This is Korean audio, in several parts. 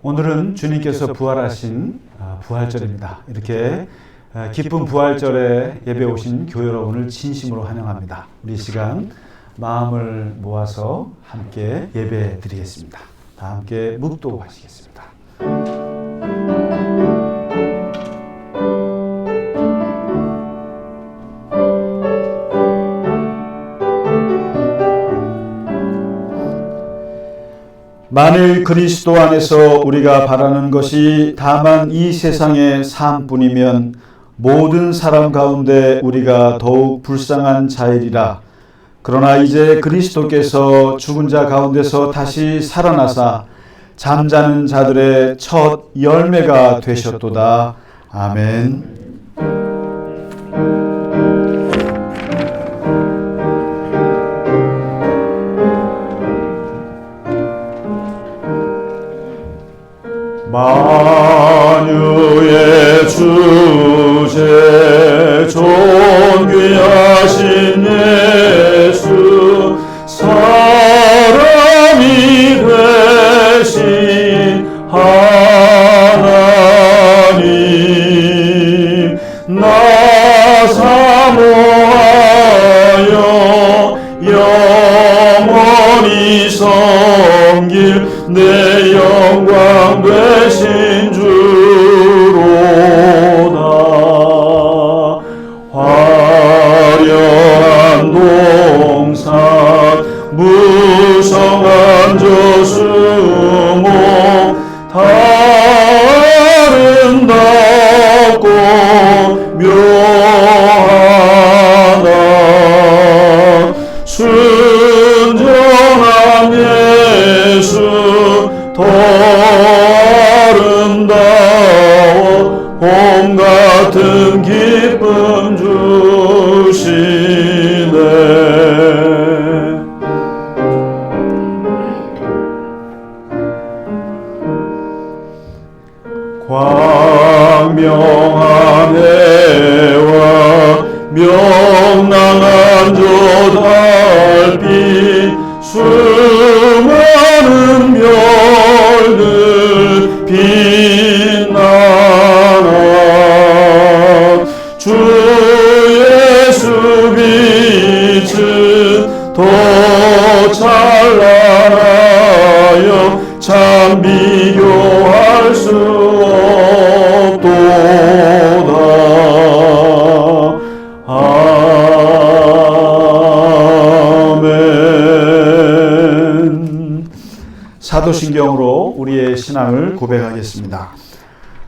오늘은 주님께서 부활하신 부활절입니다. 이렇게 기쁜 부활절에 예배 오신 교회 여러분을 진심으로 환영합니다. 우리 이 시간 마음을 모아서 함께 예배 드리겠습니다. 다 함께 묵도하시겠습니다. 만일 그리스도 안에서 우리가 바라는 것이 다만 이 세상의 삶뿐이면 모든 사람 가운데 우리가 더욱 불쌍한 자이리라. 그러나 이제 그리스도께서 죽은 자 가운데서 다시 살아나사 잠자는 자들의 첫 열매가 되셨도다. 아멘. 만유의 주제 존귀하신 예수 사람이 되신 하나님 나 사모하여 영원히 섬길 내 영광 되신 주로다. 화려한 동산 무성한 저수목 아름답고 묘하다. 순전한 예수 더 아름다워 봄 같은 기쁨 주시네. 광명한 해와 명랑한 저 달빛 수많은 별들 빛나라. 주 예수 빛은 더 찬란하여 참 비교할 수 없도다. 사도신경으로 우리의 신앙을 고백하겠습니다.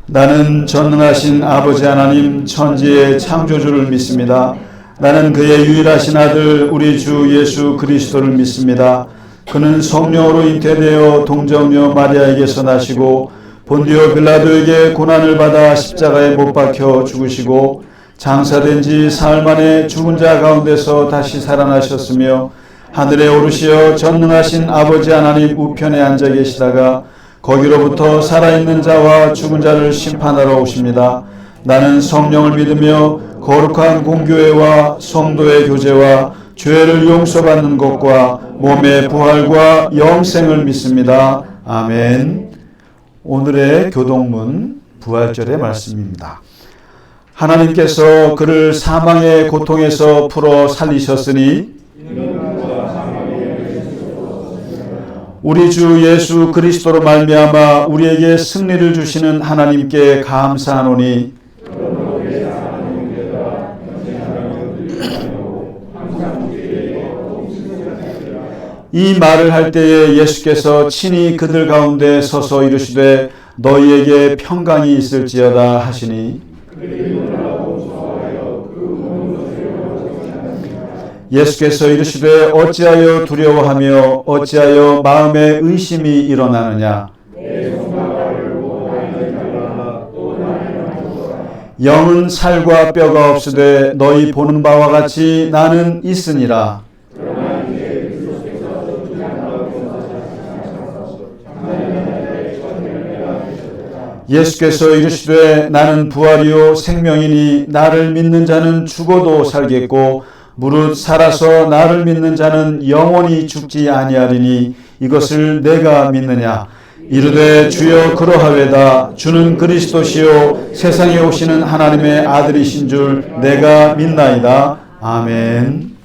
나는 전능하신 아버지 하나님 천지의 창조주를 믿습니다. 나는 그의 유일하신 아들 우리 주 예수 그리스도를 믿습니다. 그는 성령으로 잉태되어 동정녀 마리아에게서 나시고 본디오 빌라도에게 고난을 받아 십자가에 못 박혀 죽으시고 장사된 지 사흘 만에 죽은 자 가운데서 다시 살아나셨으며 하늘에 오르시어 전능하신 아버지 하나님 우편에 앉아 계시다가 거기로부터 살아있는 자와 죽은 자를 심판하러 오십니다. 나는 성령을 믿으며 거룩한 공교회와 성도의 교제와 죄를 용서받는 것과 몸의 부활과 영생을 믿습니다. 아멘. 오늘의 교동문 부활절의 말씀입니다. 하나님께서 그를 사망의 고통에서 풀어 살리셨으니 우리 주 예수 그리스도로 말미암아 우리에게 승리를 주시는 하나님께 감사하노니 이 말을 할 때에 예수께서 친히 그들 가운데 서서 이르시되 너희에게 평강이 있을지어다 하시니 예수께서 이르시되 어찌하여 두려워하며 어찌하여 마음에 의심이 일어나느냐. 영은 살과 뼈가 없으되 너희 보는 바와 같이 나는 있으니라. 예수께서 이르시되 나는 부활이요 생명이니 나를 믿는 자는 죽어도 살겠고 무릇 살아서 나를 믿는 자는 영원히 죽지 아니하리니 이것을 내가 믿느냐. 이르되 주여 그러하외다. 주는 그리스도시요 세상에 오시는 하나님의 아들이신 줄 내가 믿나이다. 아멘.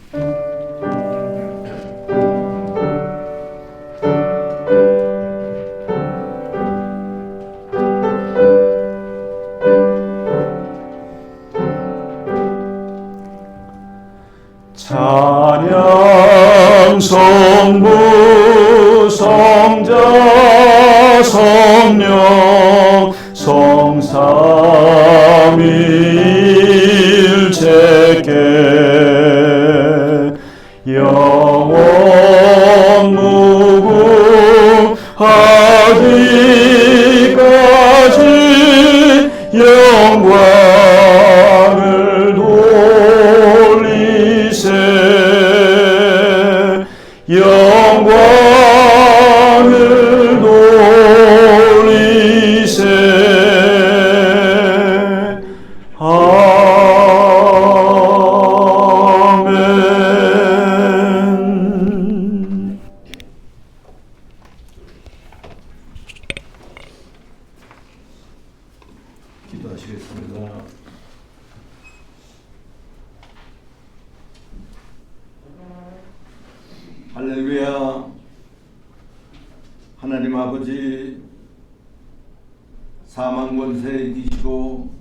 찬양 성부 성자 성령 성삼위일체께 영원 무궁하기까지 영광을 돌리세 영광을 돌리세 아멘. 기도하시겠습니다. 할렐루야. 하나님 아버지, 사망 권세에 이기시고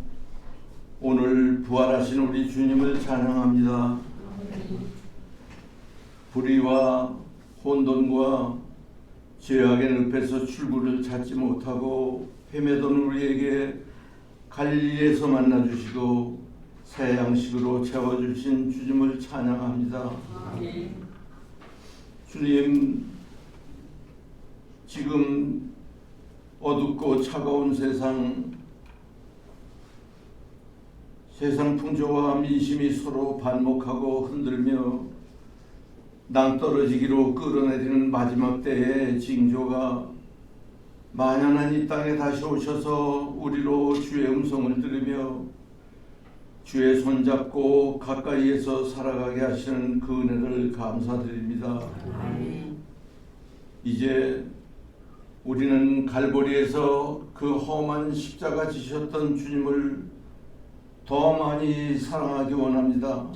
오늘 부활하신 우리 주님을 찬양합니다. 불의와 혼돈과 죄악의 늪에서 출구를 찾지 못하고 헤매던 우리에게 갈릴리에서 만나주시고 새 양식으로 채워주신 주님을 찬양합니다. 주님, 지금 어둡고 차가운 세상 풍조와 민심이 서로 반목하고 흔들며 낭떠러지기로 끌어내리는 마지막 때의 징조가 만연한 이 땅에 다시 오셔서 우리로 주의 음성을 들으며 주의 손잡고 가까이에서 살아가게 하시는 그 은혜를 감사드립니다. 이제 우리는 갈보리에서 그 험한 십자가 지셨던 주님을 더 많이 사랑하기 원합니다.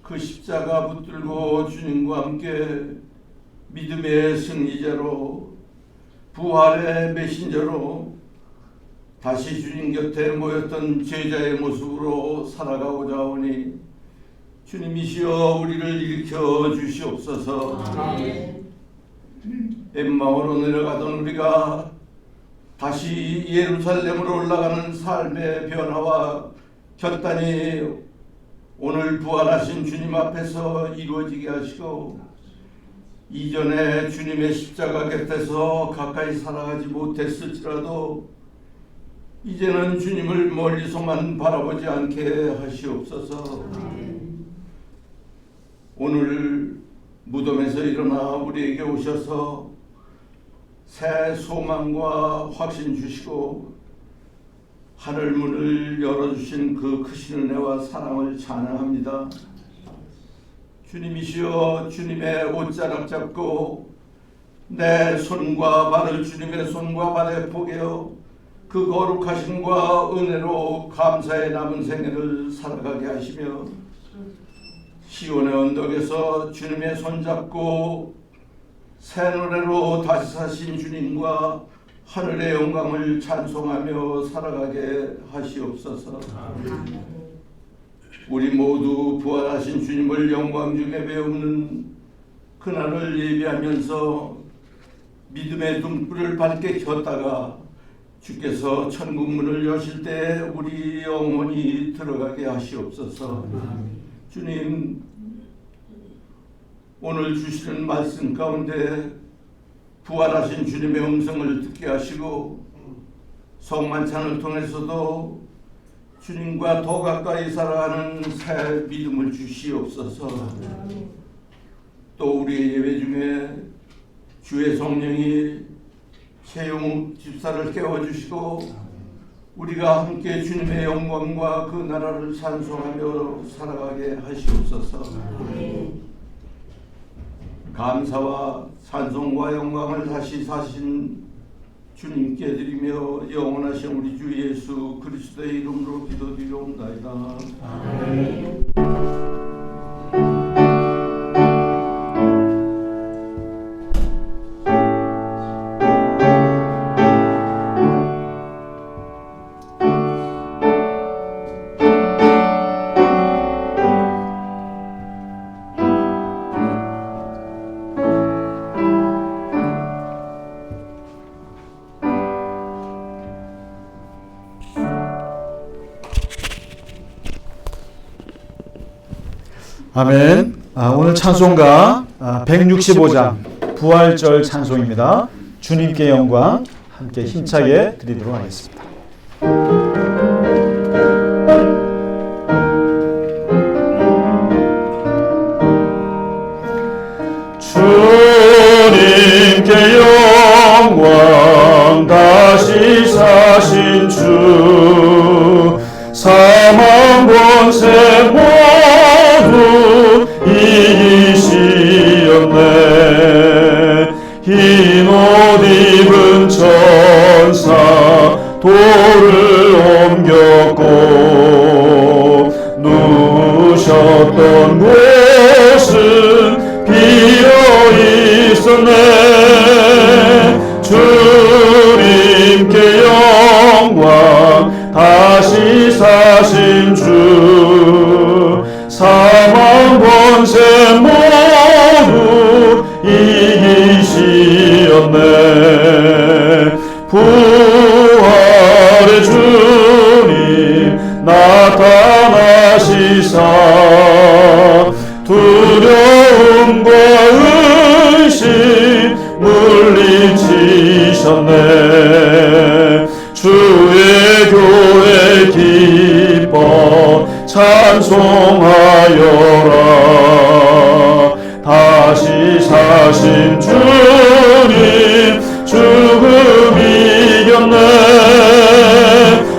그 십자가 붙들고 주님과 함께 믿음의 승리자로 부활의 메신저로 다시 주님 곁에 모였던 제자의 모습으로 살아가고자 하오니 주님이시여 우리를 일으켜 주시옵소서. 엠마오로 내려가던 우리가 다시 예루살렘으로 올라가는 삶의 변화와 결단이 오늘 부활하신 주님 앞에서 이루어지게 하시고 이전에 주님의 십자가 곁에서 가까이 살아가지 못했을지라도 이제는 주님을 멀리서만 바라보지 않게 하시옵소서. 오늘 무덤에서 일어나 우리에게 오셔서 새 소망과 확신 주시고 하늘 문을 열어주신 그 크신 은혜와 사랑을 찬양합니다. 주님이시여 주님의 옷자락 잡고 내 손과 발을 주님의 손과 발에 포개어 그 거룩하심과 은혜로 감사의 남은 생애를 살아가게 하시며 시온의 언덕에서 주님의 손잡고 새 노래로 다시 사신 주님과 하늘의 영광을 찬송하며 살아가게 하시옵소서. 우리 모두 부활하신 주님을 영광 중에 배우는 그날을 예비하면서 믿음의 등불을 밝게 켰다가 주께서 천국 문을 여실 때 우리 영혼이 들어가게 하시옵소서. 주님, 오늘 주시는 말씀 가운데 부활하신 주님의 음성을 듣게 하시고 성만찬을 통해서도 주님과 더 가까이 살아가는 새 믿음을 주시옵소서. 또 우리의 예배 중에 주의 성령이 최용욱 집사를 깨워주시고 우리가 함께 주님의 영광과 그 나라를 찬송하며 살아가게 하시옵소서. 감사와 찬송과 영광을 다시 사신 주님께 드리며 영원하신 우리 주 예수 그리스도의 이름으로 기도드리옵나이다. 아멘. 아멘. 오늘 찬송가 165장 부활절 찬송입니다. 주님께 영광 함께 힘차게 드리도록 하겠습니다. 주님께 영광 다시 사신 주 사망 권세 모두 이기시었네. 흰 옷 입은 천사 돌을 옮겼고 누우셨던 곳은 비어 있었네. 주님께 영광 다시 사신 주 사망 권세 모두 이기시었네. 부활의 주님 나타나시사 두려움과 의심 물리치셨네. 주의 교회 기뻐 찬송하여라. 다시 사신 주님 죽음 이겼네.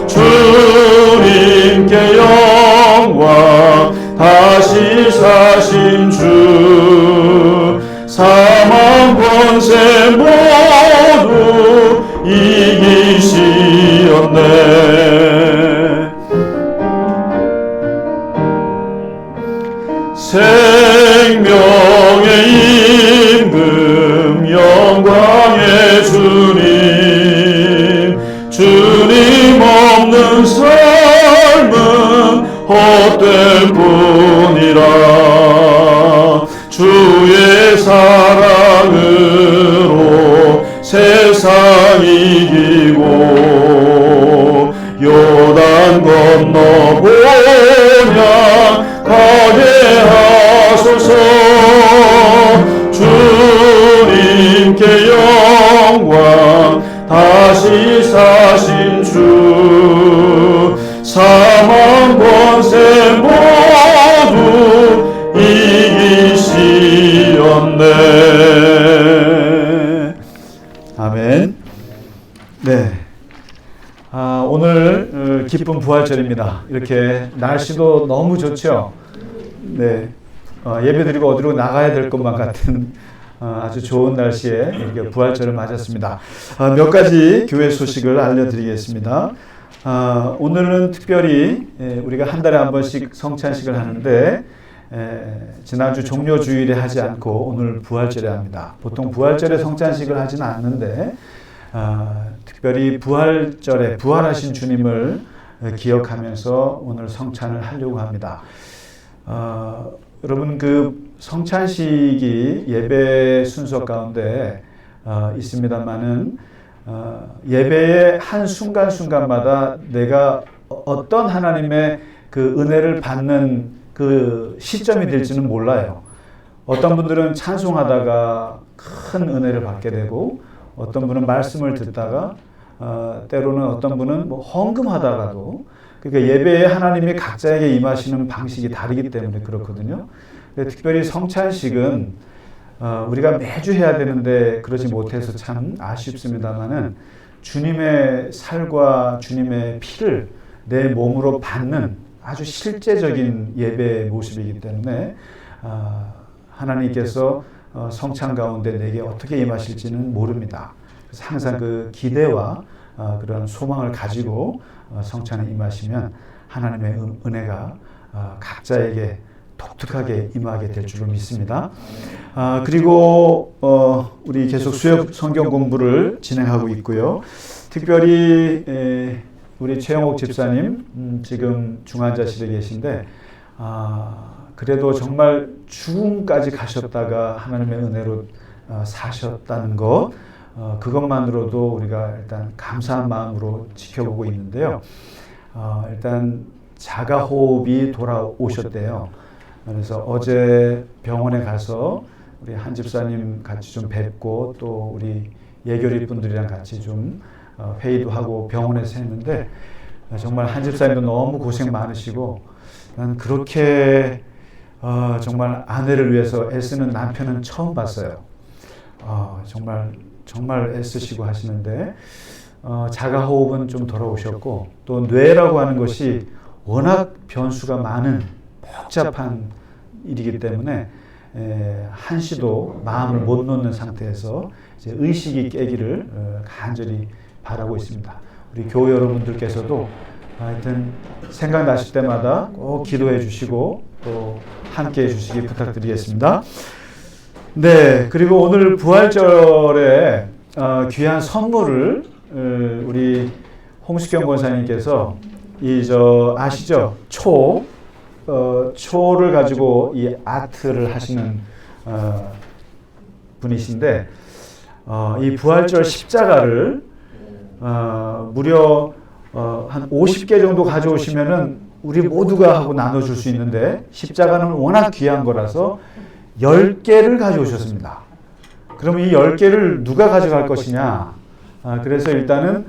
주님께 영광 다시 사신 주 사망 권세 모두 이기시었네. 생명의 임금 영광의 주님 주님 없는 삶은 헛될 뿐이라. 주의 사랑으로 세상 이기고 요단 건너 본향 가게 하소서. 주님께 영광 다시 사신 주 사망 권세 모두 이기시었네. 아멘. 네. 오늘 기쁜 부활절입니다. 이렇게 날씨도 너무 좋죠. 네. 예배드리고 어디로 나가야 될 것만 같은 아주 좋은 날씨에 이렇게 부활절을 맞았습니다. 몇 가지 교회 소식을 알려드리겠습니다. 오늘은 특별히 우리가 한 달에 한 번씩 성찬식을 하는데 지난주 종료주일에 하지 않고 오늘 부활절에 합니다. 보통 부활절에 성찬식을 하지는 않는데 특별히 부활절에 부활하신 주님을 기억하면서 오늘 성찬을 하려고 합니다. 여러분 그 성찬식이 예배 순서 가운데 있습니다만은 예배의 한 순간순간마다 내가 어떤 하나님의 그 은혜를 받는 그 시점이 될지는 몰라요. 어떤 분들은 찬송하다가 큰 은혜를 받게 되고 어떤 분은 말씀을 듣다가 때로는 어떤 분은 뭐 헌금하다가도 그러니까 예배에 하나님이 각자에게 임하시는 방식이 다르기 때문에 그렇거든요. 특별히 성찬식은 우리가 매주 해야 되는데 그러지 못해서 참 아쉽습니다만은 주님의 살과 주님의 피를 내 몸으로 받는 아주 실제적인 예배의 모습이기 때문에 하나님께서 성찬 가운데 내게 어떻게 임하실지는 모릅니다. 항상 그 기대와 그런 소망을 가지고 성찬에 임하시면 하나님의 은혜가 각자에게 독특하게 임하게 될 줄로 믿습니다. 그리고 우리 계속 수요 성경 공부를 진행하고 있고요. 특별히 우리 최영옥 집사님 지금 중환자실에 계신데 그래도 정말 죽음까지 가셨다가 하나님의 은혜로 사셨다는 것, 그것만으로도 우리가 일단 감사한 마음으로 지켜보고 있는데요. 일단 자가호흡이 돌아오셨대요. 그래서 어제 병원에 가서 우리 한 집사님 같이 좀 뵙고 또 우리 예교리 분들이랑 같이 좀 회의도 하고 병원에서 했는데 정말 한 집사님도 너무 고생 많으시고 난 그렇게 정말 아내를 위해서 애쓰는 남편은 처음 봤어요. 정말 애쓰시고 하시는데 자가호흡은 좀 돌아오셨고 또 뇌라고 하는 것이 워낙 변수가 많은 복잡한 일이기 때문에 한시도 마음을 못 놓는 상태에서 이제 의식이 깨기를 간절히 바라고 있습니다. 우리 교회 여러분들께서도 하여튼 생각나실 때마다 꼭 기도해 주시고 또 함께 해 주시기 부탁드리겠습니다. 네, 그리고 오늘 부활절에 귀한 선물을 우리 홍수경 권사님께서 아시죠? 초를 가지고 이 아트를 하시는 분이신데 이 부활절 십자가를 무려 한 50개 정도 가져오시면은 우리 모두가 하고 나눠줄 수 있는데 십자가는 워낙 귀한 거라서 10개를 가져오셨습니다. 그럼 이 10개를 누가 가져갈 것이냐? 그래서 일단은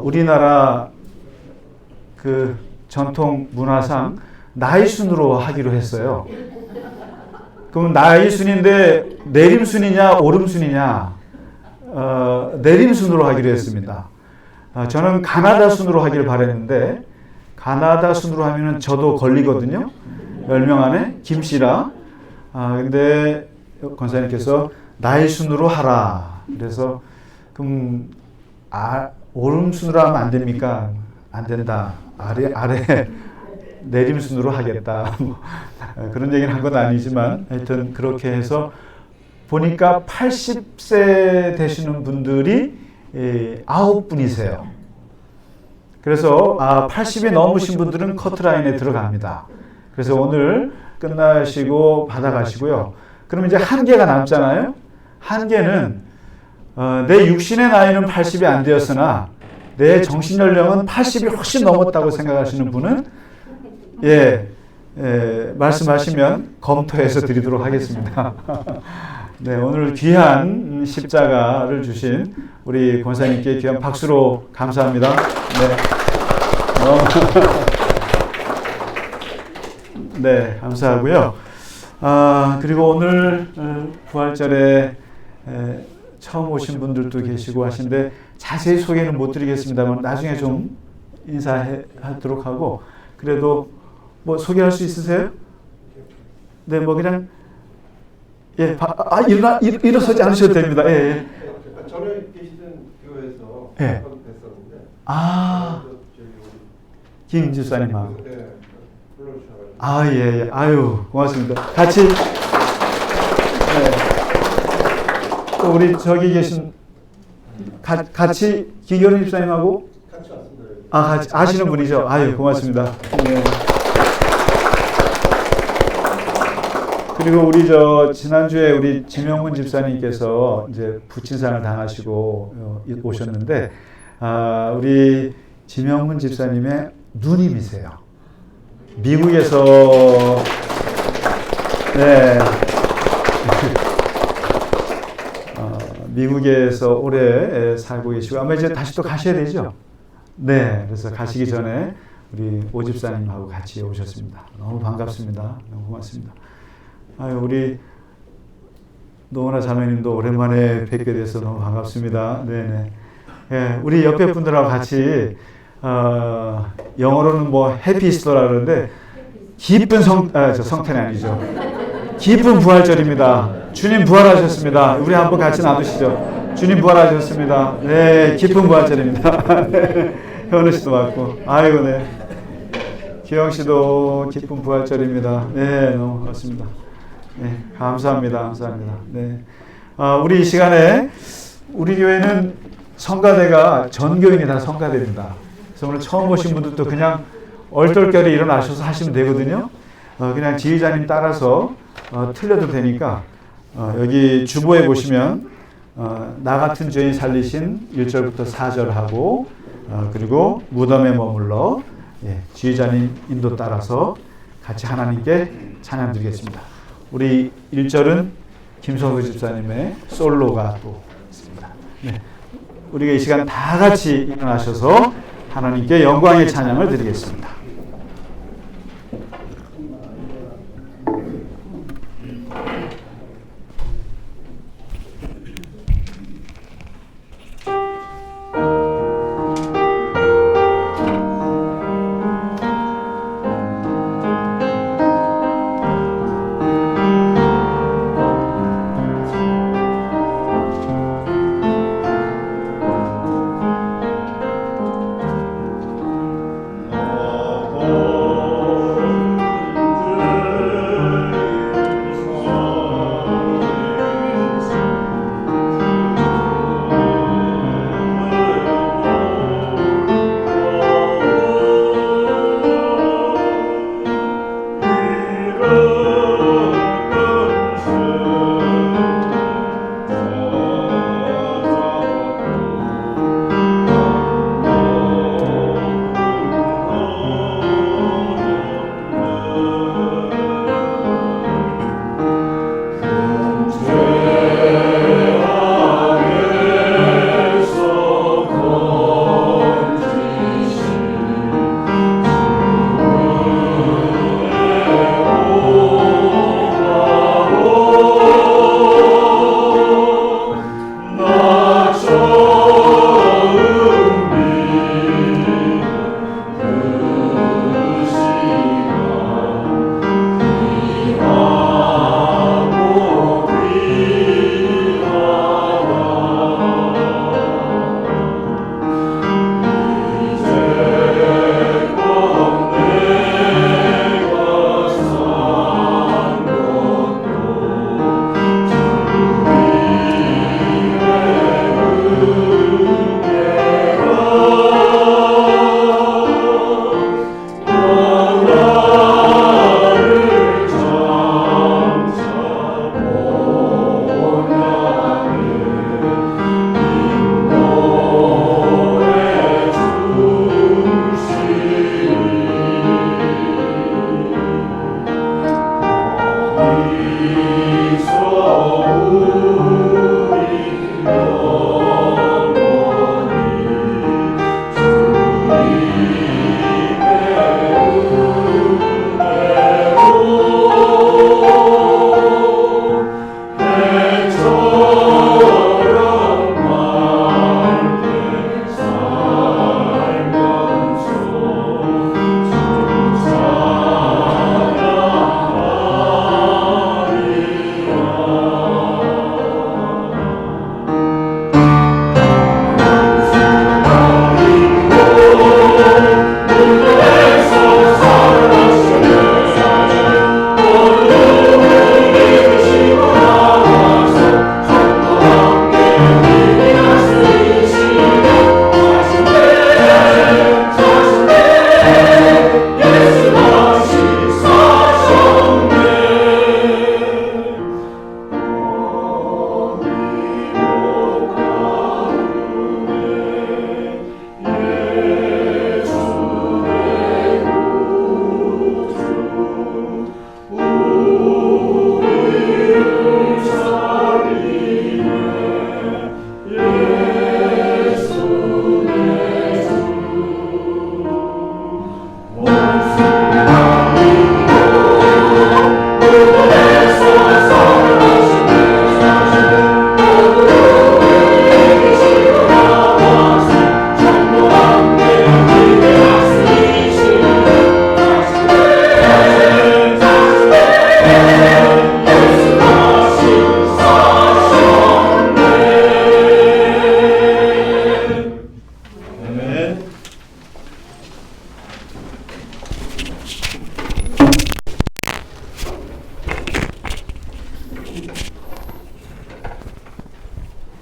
우리나라 그 전통 문화상 나이 순으로 하기로 했어요. 그럼 나이 순인데 내림 순이냐 오름 순이냐? 내림 순으로 하기로 했습니다. 저는 가나다 순으로 하기를 바랬는데 가나다 순으로 하면은 저도 걸리거든요. 10명 안에 김씨라. 근데 권사님께서 나이 순으로 하라. 그래서 그럼 오름 순으로 하면 안 됩니까? 안 된다. 아래 내림 순으로 하겠다. 그런 얘기는 한 건 아니지만 하여튼 그렇게 해서 보니까 80세 되시는 분들이 9분이세요. 그래서 80이 넘으신 분들은 커트라인에 들어갑니다. 그래서 오늘 끝나시고 받아가시고요. 그럼 이제 한 개가 남잖아요. 한 개는 내 육신의 나이는 80이 안 되었으나 내 정신 연령은 80이 훨씬 넘었다고 생각하시는 분은 말씀하시면 검토해서 드리도록 하겠습니다. 네, 오늘 귀한 십자가를 주신 우리 권사님께 귀한 박수로 감사합니다. 네, 네, 감사하고요. 그리고 오늘 부활절에 처음 오신 분들도 계시고 하신데 자세히 소개는 못 드리겠습니다만 나중에 좀 인사하도록 하고, 그래도 뭐 소개할 수 있으세요? 네, 뭐 그냥 일어서지 않으셔도 됩니다. 예. 전에 계시던 교회에서 예. 뵀었는데 김 집사님하고. 네, 불러주셔가지고. 예. 아유, 고맙습니다. 같이. 네. 또 우리 저기 계신 같이 김경림 집사님하고 같이 왔습니다. 같이 아시는 분이죠. 아유, 고맙습니다. 네. 그리고 우리 지난주에 우리 지명문 집사님께서 이제 부친상을 당하시고 오셨는데, 우리 지명문 집사님의 누님이세요. 미국에서, 네. 미국에서 오래 살고 계시고, 아마 이제 다시 또 가셔야 되죠? 네. 그래서 가시기 전에 우리 오 집사님하고 같이 오셨습니다. 너무 반갑습니다. 너무 고맙습니다. 우리 노원아 자매님도 오랜만에 뵙게 돼서 너무 반갑습니다. 네네. 예, 우리 옆에 분들하고 같이 영어로는 뭐 해피이스터라 그러는데 기쁜 성탄이 아니죠. 기쁜 부활절입니다. 주님 부활하셨습니다. 우리 한번 같이 나누시죠. 주님 부활하셨습니다. 네, 기쁜 부활절입니다. 네, 현우 씨도 왔고, 아이고, 네. 기영 씨도 기쁜 부활절입니다. 네, 너무 고맙습니다. 네, 감사합니다. 감사합니다. 네. 우리 이 시간에 우리 교회는 성가대가 전교인이 다 성가대입니다. 그래서 오늘 처음 오신 분들도 그냥 얼떨결에 일어나셔서 하시면 되거든요. 그냥 지휘자님 따라서 틀려도 되니까 여기 주보에 보시면 나 같은 죄인 살리신 1절부터 4절 하고 그리고 무덤에 머물러 지휘자님 인도 따라서 같이 하나님께 찬양 드리겠습니다. 우리 1절은 김성수 집사님의 솔로가 또 있습니다. 네. 우리가 이 시간 다 같이 일어나셔서 하나님께 영광의 찬양을 드리겠습니다.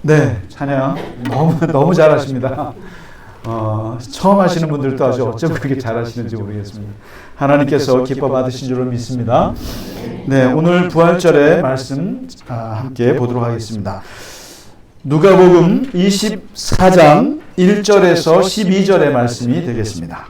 네, 찬양 너무 잘하십니다. 처음 하시는 분들도 아주 어쩜 그렇게 잘하시는지 모르겠습니다. 하나님께서 기뻐 받으신 줄로 믿습니다. 네, 오늘 부활절의 말씀 함께 보도록 하겠습니다. 누가복음 24장 1절에서 12절의 말씀이 되겠습니다.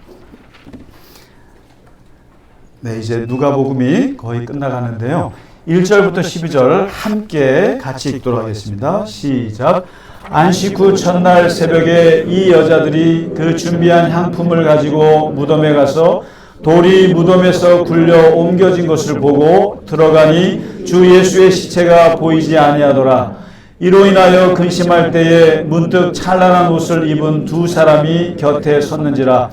네, 이제 누가복음이 거의 끝나가는데요. 1절부터 12절 함께 같이 읽도록 하겠습니다. 시작. 안식 후 첫날 새벽에 이 여자들이 그 준비한 향품을 가지고 무덤에 가서 돌이 무덤에서 굴려 옮겨진 것을 보고 들어가니 주 예수의 시체가 보이지 아니하더라. 이로 인하여 근심할 때에 문득 찬란한 옷을 입은 두 사람이 곁에 섰는지라.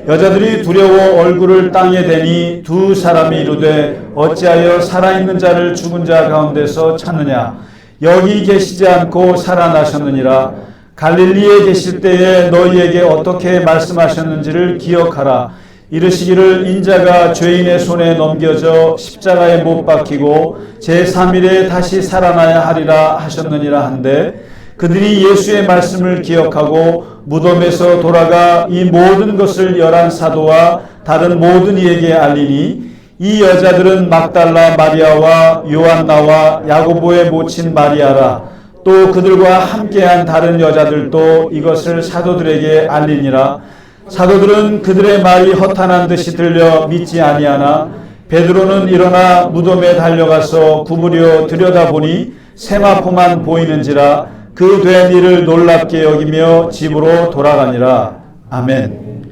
여자들이 두려워 얼굴을 땅에 대니 두 사람이 이르되 어찌하여 살아있는 자를 죽은 자 가운데서 찾느냐. 여기 계시지 않고 살아나셨느니라. 갈릴리에 계실 때에 너희에게 어떻게 말씀하셨는지를 기억하라. 이르시기를 인자가 죄인의 손에 넘겨져 십자가에 못 박히고 제3일에 다시 살아나야 하리라 하셨느니라 한데 그들이 예수의 말씀을 기억하고 무덤에서 돌아가 이 모든 것을 11 사도와 다른 모든 이에게 알리니 이 여자들은 막달라 마리아와 요한나와 야고보의 모친 마리아라. 또 그들과 함께한 다른 여자들도 이것을 사도들에게 알리니라. 사도들은 그들의 말이 허탄한 듯이 들려 믿지 아니하나 베드로는 일어나 무덤에 달려가서 구부려 들여다보니 세마포만 보이는지라. 그 된 일을 놀랍게 여기며 집으로 돌아가니라. 아멘.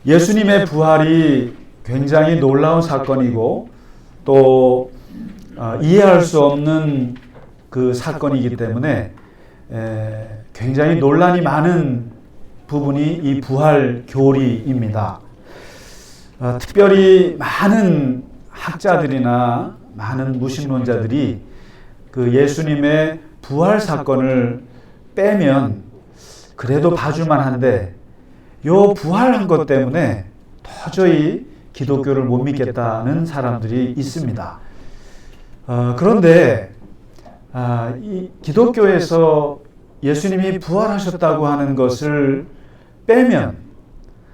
예수님의 부활이 굉장히 놀라운 사건이고 또 이해할 수 없는 그 사건이기 때문에 굉장히 논란이 많은 부분이 이 부활 교리입니다. 특별히 많은 학자들이나 많은 무신론자들이 그 예수님의 부활 사건을 빼면 그래도 봐줄만 한데 요 부활한 것 때문에 도저히 기독교를 못 믿겠다는 사람들이 있습니다. 그런데 이 기독교에서 예수님이 부활하셨다고 하는 것을 빼면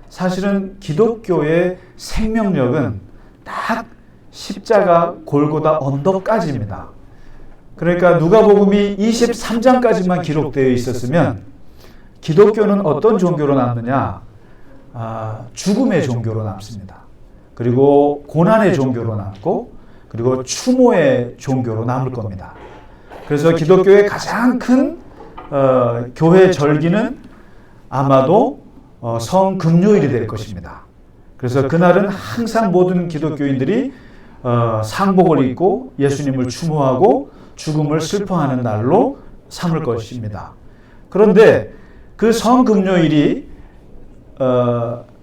사실은 기독교의 생명력은 딱 십자가 골고다 언덕까지입니다. 그러니까 누가복음이 23장까지만 기록되어 있었으면 기독교는 어떤 종교로 남느냐? 죽음의 종교로 남습니다. 그리고 고난의 종교로 남고 그리고 추모의 종교로 남을 겁니다. 그래서 기독교의 가장 큰 교회 절기는 아마도 성금요일이 될 것입니다. 그래서 그날은 항상 모든 기독교인들이 상복을 입고 예수님을 추모하고 죽음을 슬퍼하는 날로 삼을 것입니다. 그런데 그 성금요일이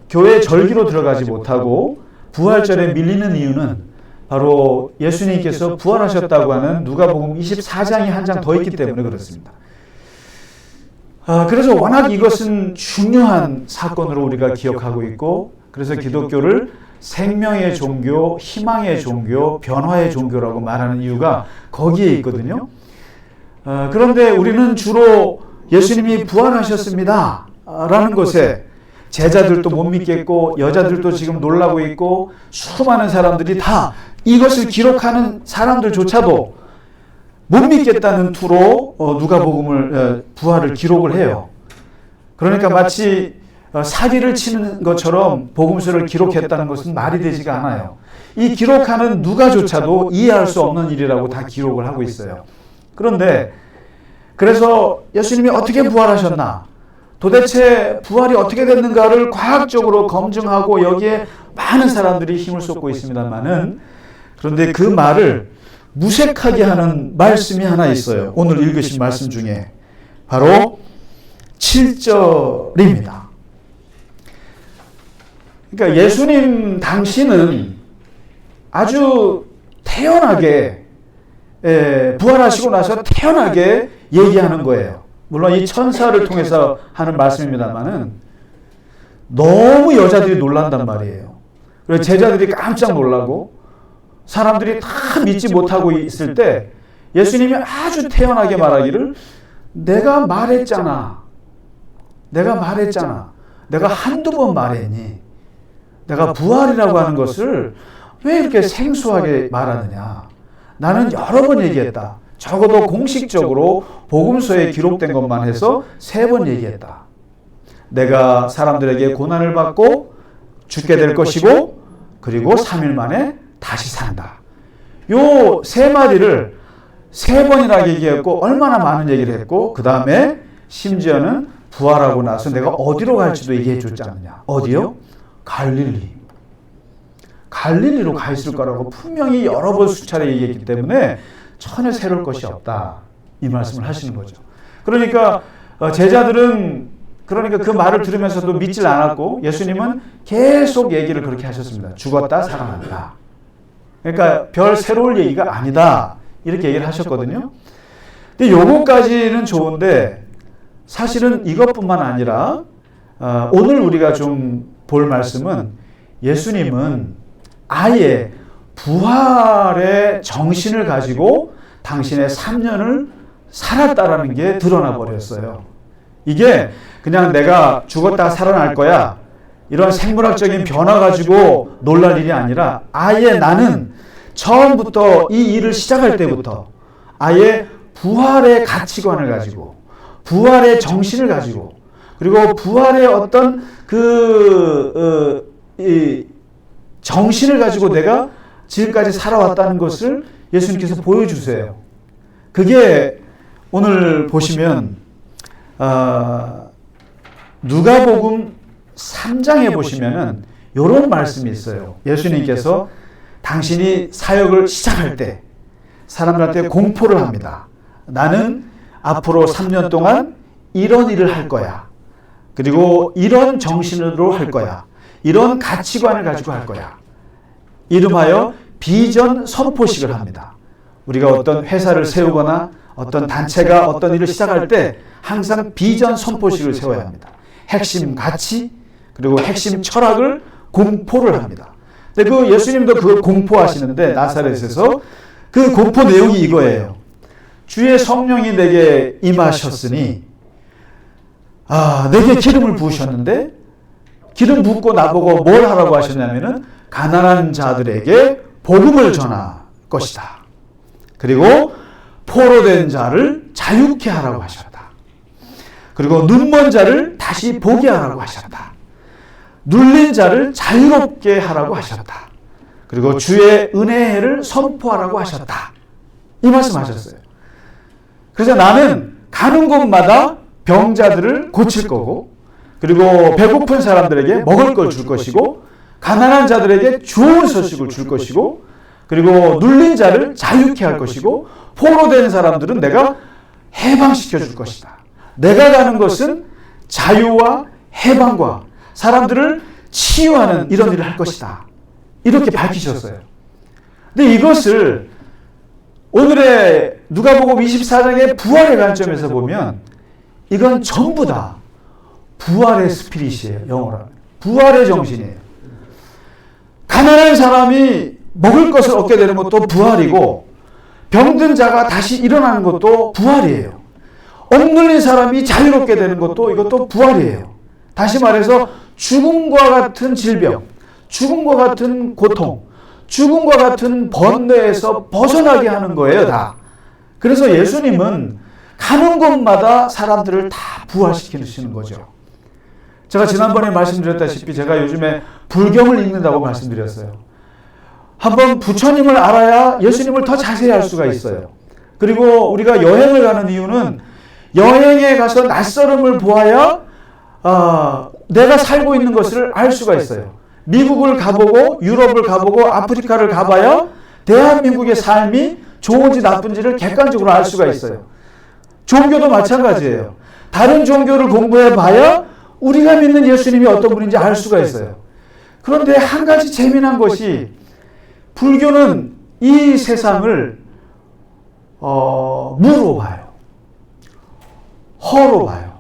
교회 절기로 들어가지 못하고 부활절에 밀리는 이유는 바로 예수님께서 부활하셨다고 하는 누가복음 24장이 한 장 더 있기 때문에 그렇습니다. 그래서 워낙 이것은 중요한 사건으로 우리가 기억하고 있고 그래서 기독교를 생명의 종교, 희망의 종교, 변화의 종교라고 말하는 이유가 거기에 있거든요. 그런데 우리는 주로 예수님이 부활하셨습니다 라는 것에 제자들도 못 믿겠고 여자들도 지금 놀라고 있고 수많은 사람들이 다 이것을 기록하는 사람들조차도 못 믿겠다는 투로 누가복음을 부활을 기록을 해요. 그러니까 마치 사기를 치는 것처럼 복음서를 기록했다는 것은 말이 되지가 않아요. 이 기록하는 누가조차도 이해할 수 없는 일이라고 다 기록을 하고 있어요. 그런데 그래서 예수님이 어떻게 부활하셨나? 도대체 부활이 어떻게 됐는가를 과학적으로 검증하고 여기에 많은 사람들이 힘을 쏟고 있습니다만은 그런데 그 말을 무색하게 하는 말씀이 하나 있어요. 오늘 읽으신 말씀 중에 바로 7절입니다. 그러니까 예수님 당시는 아주 태연하게 부활하시고 나서 태연하게 얘기하는 거예요. 물론 이 천사를 통해서 하는 말씀입니다만은 너무 여자들이 놀란단 말이에요. 그래서 제자들이 깜짝 놀라고 사람들이 다 믿지 못하고 있을 때 예수님이 아주 태연하게 말하기를 내가 말했잖아. 내가 한두 번 말했니? 내가 부활이라고 하는 것을 왜 이렇게 생소하게 말하느냐? 나는 여러 번 얘기했다. 적어도 공식적으로 복음서에 기록된 것만 해서 3번 얘기했다. 내가 사람들에게 고난을 받고 죽게 될 것이고 그리고 3일 만에 다시 산다. 요 3마디를 3번이나 얘기했고 얼마나 많은 얘기를 했고 그 다음에 심지어는 부활하고 나서 내가 어디로 갈지도 얘기해 줬지 않느냐. 어디요? 갈릴리로 가 있을 거라고 분명히 여러 번 수차례 얘기했기 때문에 전혀 새로울 것이 없다. 이 말씀을 하시는 거죠. 그러니까 제자들은 그러니까 그 말을 들으면서도 믿질 않았고 예수님은 계속 얘기를 그렇게 하셨습니다. 죽었다 살아난다. 그러니까 별 새로운 얘기가 아니다. 이렇게 얘기를 하셨거든요. 근데 요거까지는 좋은데 사실은 이것뿐만 아니라 오늘 우리가 좀 볼 말씀은 예수님은 아예 부활의 정신을 가지고 당신의 3년을 살았다라는 게 드러나 버렸어요. 이게 그냥 내가 죽었다 살아날 거야 이런 생물학적인 변화 가지고 놀랄 일이 아니라 아예 나는 처음부터 이 일을 시작할 때부터 아예 부활의 가치관을 가지고 부활의 정신을 가지고 그리고 부활의 어떤 이 정신을 가지고 내가 지금까지 살아왔다는 것을 예수님께서 보여주세요. 그게 오늘 보시면 누가복음 3장에 보시면은 이런 말씀이 있어요. 예수님께서 당신이 사역을 시작할 때 사람들한테 공포를 합니다. 나는 앞으로 3년 동안 이런 일을 할 거야. 그리고 이런 정신으로 할 거야. 이런 가치관을 가지고 할 거야. 이름하여 비전 선포식을 합니다. 우리가 어떤 회사를 세우거나 어떤 단체가 어떤 일을 시작할 때 항상 비전 선포식을 세워야 합니다. 핵심 가치 그리고 핵심 철학을 공포를 합니다. 근데 그 예수님도 그걸 공포하시는데 나사렛에서 그 공포 내용이 이거예요. 주의 성령이 내게 임하셨으니 내게 기름을 부으셨는데 기름 붓고 나보고 뭘 하라고 하셨냐면은 가난한 자들에게 복음을 전할 것이다. 그리고 포로된 자를 자유케 하라고 하셨다. 그리고 눈먼 자를 다시 보게 하라고 하셨다. 눌린 자를 자유롭게 하라고 하셨다. 그리고 주의 은혜를 선포하라고 하셨다. 이 말씀하셨어요. 그래서 나는 가는 곳마다 병자들을 고칠 거고 그리고 배고픈 사람들에게 먹을 걸 줄 것이고 가난한 자들에게 좋은 소식을 줄 것이고 그리고 눌린 자를 자유케 할 것이고 포로된 사람들은 내가 해방시켜 줄 것이다. 내가 가는 것은 자유와 해방과 사람들을 치유하는 이런 일을 할 것이다. 이렇게 밝히셨어요. 근데 이것을 오늘의 누가복음 24장의 부활의 관점에서 보면 이건 전부 다 부활의 스피릿이에요. 영어로 하면. 부활의 정신이에요. 가난한 사람이 먹을 것을 얻게 되는 것도 부활이고 병든 자가 다시 일어나는 것도 부활이에요. 억눌린 사람이 자유롭게 되는 것도 이것도 부활이에요. 다시 말해서 죽음과 같은 질병, 죽음과 같은 고통, 죽음과 같은 번뇌에서 벗어나게 하는 거예요, 다. 그래서 예수님은 가는 곳마다 사람들을 다 부활시키시는 거죠. 제가 지난번에 말씀드렸다시피 제가 요즘에 불경을 읽는다고 말씀드렸어요. 한번 부처님을 알아야 예수님을 더 자세히 알 수가 있어요. 그리고 우리가 여행을 가는 이유는 여행에 가서 낯설음을 보아야 내가 살고 있는 것을 알 수가 있어요. 미국을 가보고 유럽을 가보고 아프리카를 가봐야 대한민국의 삶이 좋은지 나쁜지를 객관적으로 알 수가 있어요. 종교도 마찬가지예요. 다른 종교를 공부해봐야 우리가 믿는 예수님이 어떤 분인지 알 수가 있어요. 그런데 한 가지 재미난 것이 불교는 이 세상을 무로 봐요. 허로 봐요.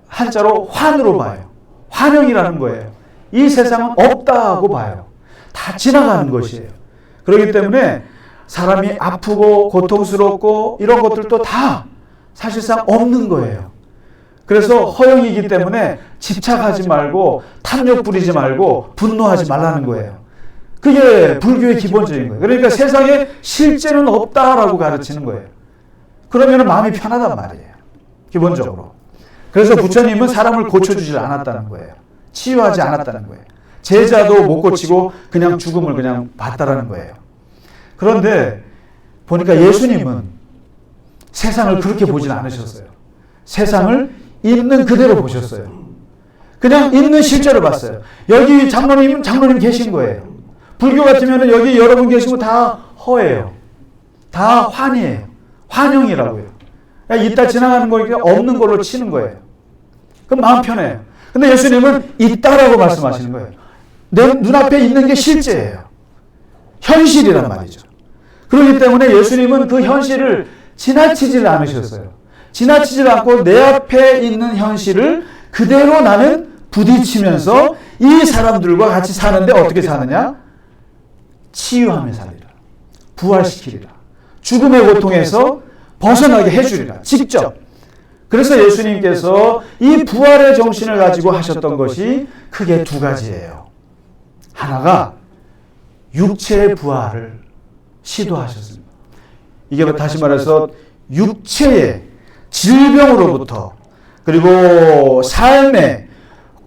한자로 환으로 봐요. 환영이라는 거예요. 이 세상은 없다고 봐요. 다 지나가는 것이에요. 그렇기 때문에 사람이 아프고 고통스럽고 이런 것들도 다 사실상 없는 거예요. 그래서 허영이기 때문에 집착하지 말고 탐욕 부리지 말고 분노하지 말라는 거예요. 그게 불교의 기본적인 거예요. 그러니까 세상에 실제는 없다라고 가르치는 거예요. 그러면 마음이 편하단 말이에요. 기본적으로. 그래서 부처님은 사람을 고쳐주지 않았다는 거예요. 치유하지 않았다는 거예요. 제자도 못 고치고 그냥 죽음을 그냥 봤다라는 거예요. 그런데 보니까 예수님은 세상을 그렇게 보진 않으셨어요. 세상을 있는 그대로 보셨어요. 그냥 있는 실제로 봤어요. 여기 장로님 계신 거예요. 불교 같으면 여기 여러분 계시고 다 허예요. 다 환이에요. 환영이라고요. 이따 지나가는 거니까 없는 걸로 치는 거예요. 그럼 마음 편해요. 근데 예수님은 있다라고 말씀하시는 거예요. 내 눈앞에 있는 게 실제예요. 현실이란 말이죠. 그렇기 때문에 예수님은 그 현실을 지나치질 않으셨어요. 지나치질 않고 내 앞에 있는 현실을 그대로 나는 부딪히면서 이 사람들과 같이 사는데 어떻게 사느냐? 치유하며 살리라. 부활시키리라. 죽음의 고통에서 벗어나게 해주리라. 직접. 그래서 예수님께서 이 부활의 정신을 가지고 하셨던 것이 크게 두 가지예요. 하나가 육체의 부활을 시도하셨습니다. 이게 다시 말해서 육체의 질병으로부터 그리고 삶의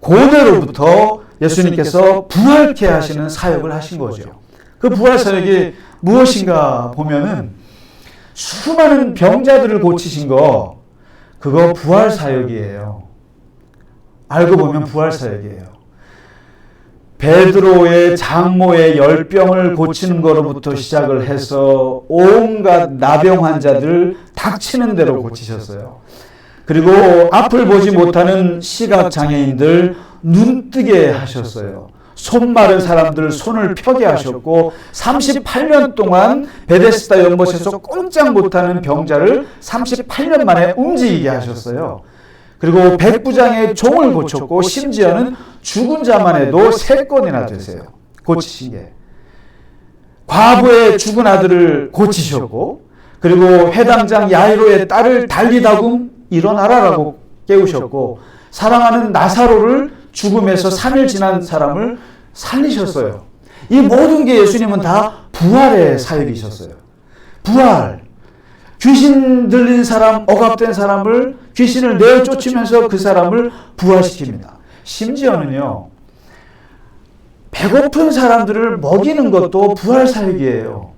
고뇌로부터 예수님께서 부활케 하시는 사역을 하신 거죠. 그 부활 사역이 무엇인가 보면은 수많은 병자들을 고치신 거 그거 부활 사역이에요. 알고 보면 부활 사역이에요. 베드로의 장모의 열병을 고치는 것로부터 시작을 해서 온갖 나병 환자들 닥치는 대로 고치셨어요. 그리고 앞을 보지 못하는 시각장애인들 눈뜨게 하셨어요. 손 마른 사람들 손을 펴게 하셨고 38년 동안 베데스다 연못에서 꼼짝 못하는 병자를 38년 만에 움직이게 하셨어요. 그리고 백부장의 종을 고쳤고 심지어는 죽은 자만 해도 3건이나 되세요. 고치신 게. 과부의 죽은 아들을 고치셨고 그리고 회당장 야이로의 딸을 달리다금 일어나라라고 깨우셨고 사랑하는 나사로를 죽음에서 3일 지난 사람을 살리셨어요. 이 모든 게 예수님은 다 부활의 사역이셨어요. 부활. 귀신 들린 사람, 억압된 사람을 귀신을 내어 쫓으면서 그 사람을 부활시킵니다. 심지어는요. 배고픈 사람들을 먹이는 것도 부활 사역이에요.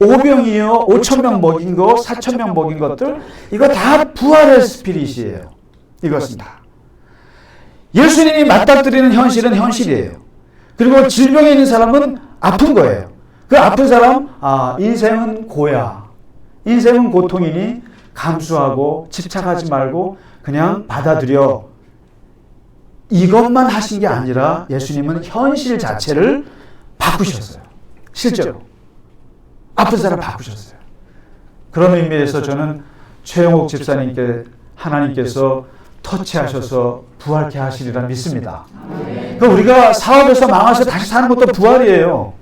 5병이요. 5,000명 먹인 거, 4,000명 먹인 것들 이거 다 부활의 스피릿이에요. 이것은 다. 예수님이 맞닥뜨리는 현실은 현실이에요. 그리고 질병에 있는 사람은 아픈 거예요. 그 아픈 사람, 인생은 고야. 인생은 고통이니 감수하고 집착하지 말고 그냥 받아들여. 이것만 하신 게 아니라 예수님은 현실 자체를 바꾸셨어요. 실제로. 아픈 사람 바꾸셨어요. 그런 의미에서 저는 최영옥 집사님께 하나님께서 터치하셔서 부활케 하시리라 믿습니다. 그러니까 우리가 사업에서 망해서 다시 사는 것도 부활이에요.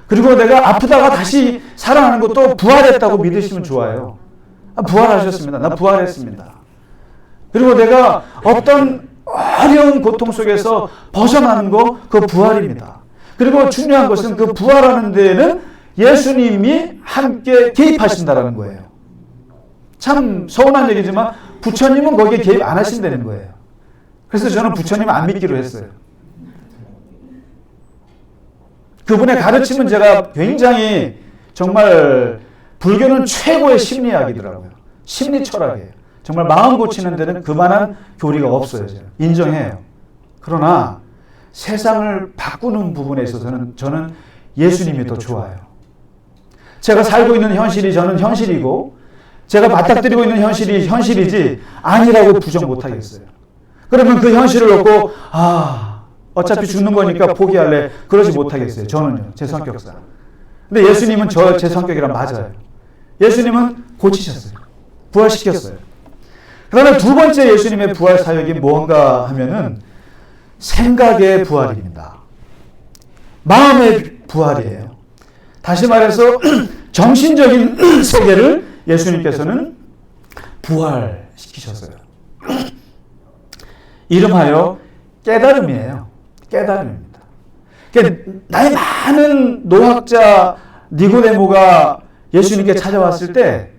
그리고 내가 아프다가 다시 살아나는 것도 부활했다고 믿으시면 좋아요. 부활하셨습니다. 나 부활했습니다. 그리고 내가 어떤 어려운 고통 속에서 벗어나는 거 그거 부활입니다. 그리고 중요한 것은 그 부활하는 데에는 예수님이 함께 개입하신다는 거예요. 참 서운한 얘기지만 부처님은 거기에 개입 안 하신다는 거예요. 그래서 저는 부처님 안 믿기로 했어요. 그분의 가르침은 제가 굉장히 정말 불교는 최고의 심리학이더라고요. 심리 철학이에요. 정말 마음 고치는 데는 그만한 교리가 없어요. 제가. 인정해요. 그러나 세상을 바꾸는 부분에 있어서는 저는 예수님이 더 좋아요. 제가 살고 있는 현실이 저는 현실이고 제가 맞닥뜨리고 있는 현실이 현실이지 아니라고 부정 못하겠어요. 그러면 그 현실을 놓고 어차피 죽는 거니까 포기할래. 그러지 못하겠어요. 저는요. 제 성격상. 근데 예수님은 제 성격이랑 맞아요. 예수님은 고치셨어요. 부활시켰어요. 그러나 두 번째 예수님의 부활 사역이 뭔가 하면은 생각의 부활입니다. 마음의 부활이에요. 다시 말해서 정신적인 세계를 예수님께서는 부활시키셨어요. 이름하여 깨달음이에요. 깨달음입니다. 그러니까 나이 많은 노학자 니고데모가 예수님께 찾아왔을 때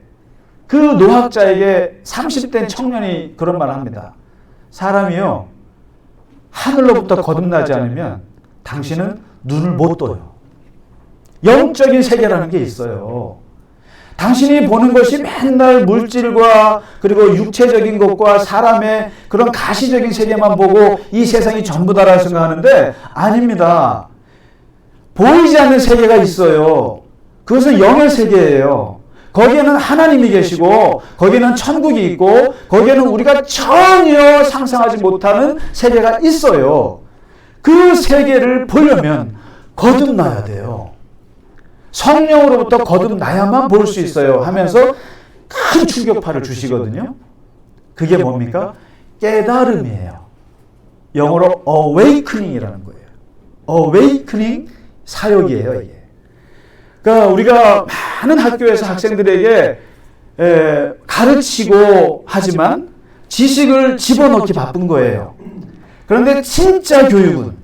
그 노학자에게 30대 청년이 그런 말을 합니다. 사람이요, 하늘로부터 거듭나지 않으면 당신은 눈을 못 떠요. 영적인 세계라는 게 있어요. 당신이 보는 것이 맨날 물질과 그리고 육체적인 것과 사람의 그런 가시적인 세계만 보고 이 세상이 전부다라고 생각하는데 아닙니다. 보이지 않는 세계가 있어요. 그것은 영의 세계예요. 거기에는 하나님이 계시고 거기에는 천국이 있고 거기에는 우리가 전혀 상상하지 못하는 세계가 있어요. 그 세계를 보려면 거듭나야 돼요. 성령으로부터 거듭나야만 볼 수 있어요 하면서 큰 충격파를 주시거든요. 그게 뭡니까? 깨달음이에요. 영어로 awakening이라는 거예요. awakening 사역이에요. 이게. 그러니까 우리가 많은 학교에서 학생들에게 가르치고 하지만 지식을 집어넣기 바쁜 거예요. 그런데 진짜 교육은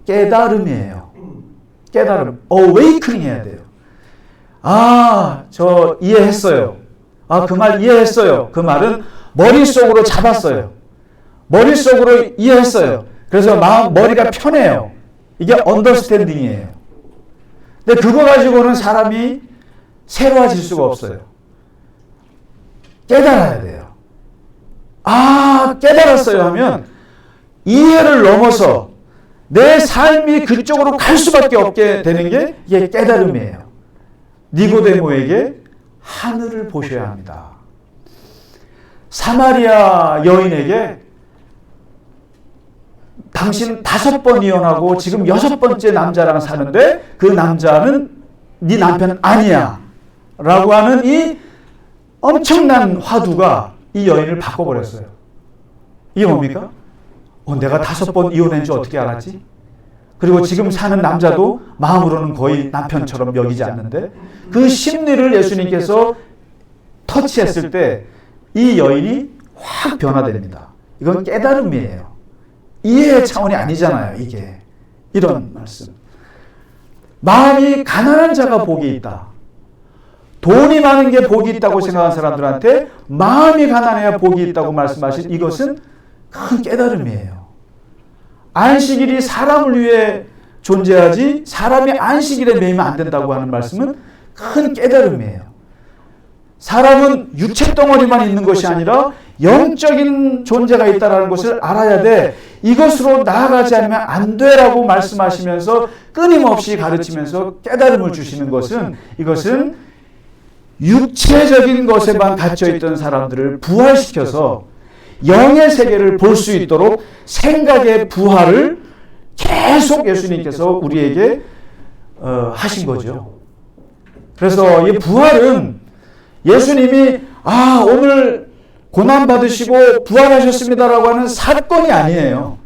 깨달음이에요. 깨달음, awakening 해야 돼요. 아, 저 이해했어요. 아, 그 말 이해했어요. 그 말은 머릿속으로 잡았어요. 머릿속으로 이해했어요. 그래서 머리가 편해요. 이게 언더스탠딩이에요. 근데 그거 가지고는 사람이 새로워질 수가 없어요. 깨달아야 돼요. 아, 깨달았어요 하면 이해를 넘어서 내 삶이 그쪽으로 갈 수밖에 없게 되는 게 이게 깨달음이에요. 니고데모에게 하늘을 보셔야 합니다. 사마리아 여인에게 당신 5번 이혼하고 지금 6번째 남자랑 사는데 그 남자는 네 남편은 아니야 라고 하는 이 엄청난 화두가 이 여인을 바꿔버렸어요. 이게 뭡니까? 내가 5번 이혼한 줄 어떻게 알았지? 그리고 지금 사는 남자도 마음으로는 거의 남편처럼 여기지 않는데 그 심리를 예수님께서 터치했을 때 이 여인이 확 변화됩니다. 이건 깨달음이에요. 이해의 차원이 아니잖아요. 이게 이런 말씀. 마음이 가난한 자가 복이 있다. 돈이 많은 게 복이 있다고 생각하는 사람들한테 마음이 가난해야 복이 있다고 말씀하신 이것은 큰 깨달음이에요. 안식일이 사람을 위해 존재하지 사람이 안식일에 매이면 안 된다고 하는 말씀은 큰 깨달음이에요. 사람은 육체 덩어리만 있는 것이 아니라 영적인 존재가 있다는 것을 알아야 돼. 이것으로 나아가지 않으면 안 돼라고 말씀하시면서 끊임없이 가르치면서 깨달음을 주시는 것은 이것은 육체적인 것에만 갇혀있던 사람들을 부활시켜서 영의 세계를 볼 수 있도록 생각의 부활을 계속 예수님께서 우리에게 하신 거죠. 그래서 이 부활은 예수님이 오늘 고난받으시고 부활하셨습니다라고 하는 사건이 아니에요.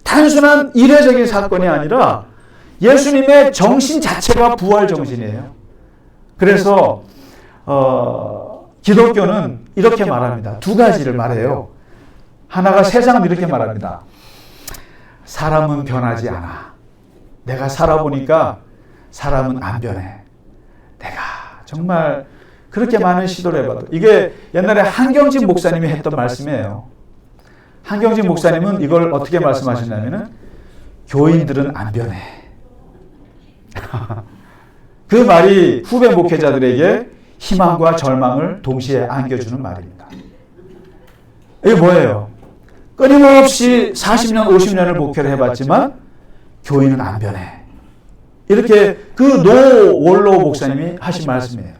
단순한 이례적인 사건이 아니라 예수님의 정신 자체가 부활 정신이에요. 그래서 기독교는 이렇게 말합니다. 두 가지를 말해요. 하나가 세상은 이렇게 말합니다. 사람은 변하지 않아. 내가 살아보니까 사람은 안 변해. 내가 정말 그렇게 많은 시도를 해봐도. 이게 옛날에 한경진 목사님이 했던 말씀이에요. 한경진 목사님은 이걸 어떻게 말씀하셨냐면은 교인들은 안 변해. 그 말이 후배 목회자들에게 희망과 절망을 동시에 안겨주는 말입니다. 이게 뭐예요? 끊임없이 40년, 50년을 목회를 해봤지만 교인은 안 변해. 이렇게 그 노월로 목사님이 하신 말씀이에요.